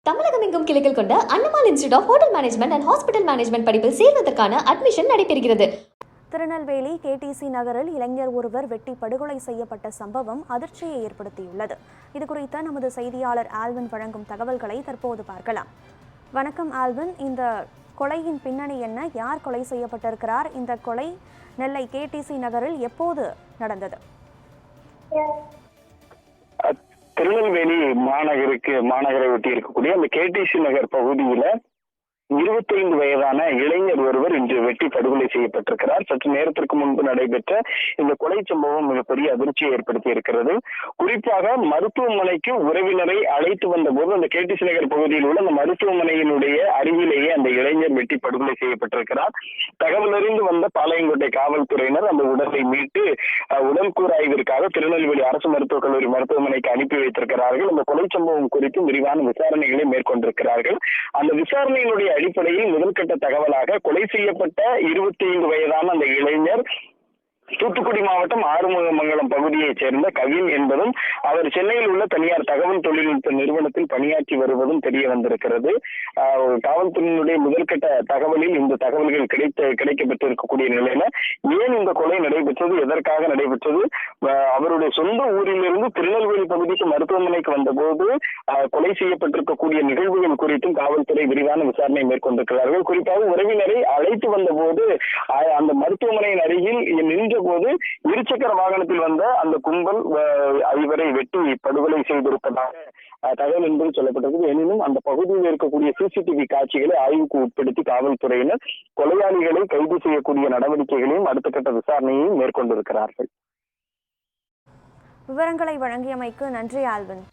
தமிழகம் எங்கும் கிளைகள் கொண்ட அண்ணமால் institute of hotel management and hospital management படிப்பில் சேர்வதற்கான அட்மிஷன் நடைபெறுகிறது. திருநெல்வேலி கேடிசி நகரில் இளைஞர் ஒருவர் வெட்டி படுகொலை செய்யப்பட்ட சம்பவம் அதிர்ச்சியை ஏற்படுத்தியுள்ளது. இதுகுறித்த நமது செய்தியாளர் ஆல்வின் வழங்கும் தகவல்களை தற்போது பார்க்கலாம். வணக்கம் ஆல்வின், இந்த கொலையின் பின்னணி என்ன? யார் கொலை செய்யப்பட்டிருக்கிறார்? இந்த கொலை நெல்லை கேடிசி நகரில் எப்போது நடந்தது? திருநெல்வேலி மாநகரை ஒட்டி இருக்கக்கூடிய அந்த கேடிசி நகர் பகுதியில 25 வயதான இளைஞர் ஒருவர் இன்று வெட்டி படுகொலை செய்யப்பட்டிருக்கிறார். சற்று நேரத்திற்கு முன்பு நடைபெற்ற இந்த கொலை சம்பவம் மிகப்பெரிய அதிர்ச்சியை ஏற்படுத்தி இருக்கிறது. குறிப்பாக மருத்துவமனைக்கு உறவினரை அழைத்து வந்த போது அந்த கேடிசி நகர் பகுதியில் உள்ள அந்த மருத்துவமனையினுடைய அருகிலேயே அந்த இளைஞர் வெட்டி படுகொலை செய்யப்பட்டிருக்கிறார். தகவல் அறிந்து வந்த பாளையங்கோட்டை காவல்துறையினர் அந்த உடலை மீட்டு உடல் கூராய்விற்காக திருநெல்வேலி அரசு மருத்துவக் கல்லூரி மருத்துவமனைக்கு அனுப்பி வைத்திருக்கிறார்கள். அந்த கொலை சம்பவம் குறித்து விரிவான விசாரணைகளை மேற்கொண்டிருக்கிறார்கள். அந்த விசாரணையினுடைய அடிப்படையில் முதல்கட்ட தகவலாக கொலை செய்யப்பட்ட 25 வயதான அந்த இளைஞர் தூத்துக்குடி மாவட்டம் ஆறுமுகமங்கலம் பகுதியைச் சேர்ந்த கவின் என்பதும் அவர் சென்னையில் உள்ள தனியார் தகவல் தொழில்நுட்ப நிறுவனத்தில் பணியாற்றி வருவதும் தெரிய வந்திருக்கிறது. காவல்துறையினுடைய முதல்கட்ட தகவலில் இந்த தகவல்கள் கிடைக்கப்பட்டிருக்கக்கூடிய நிலையில ஏன் இந்த கொலை நடைபெற்றது, எதற்காக நடைபெற்றது, அவருடைய சொந்த ஊரிலிருந்து திருநெல்வேலி பகுதிக்கு மருத்துவமனைக்கு வந்தபோது கொலை செய்யப்பட்டிருக்கக்கூடிய நிகழ்வுகள் குறித்தும் காவல்துறை விரிவான விசாரணை மேற்கொண்டிருக்கிறார்கள். குறிப்பாக உறவினரை அழைத்து வந்த போது அந்த மருத்துவமனையின் அருகில் நின்ற போது இருசக்கர வாகனத்தில் வந்த அந்த கும்பல் இவரை வெட்டி படுகொலை செய்திருப்பதாக தகவல் என்பது சொல்லப்பட்டிருக்கு. எனினும் அந்த பகுதியில் இருக்கக்கூடிய சிசிடிவி காட்சிகளை ஆய்வுக்கு உட்படுத்தி காவல்துறையினர் கொலையாளிகளை கைது செய்யக்கூடிய நடவடிக்கைகளையும் அடுத்த கட்ட விசாரணையையும் மேற்கொண்டிருக்கிறார்கள். விவரங்களை வழங்கியமைக்கு நன்றி ஆல்வின்.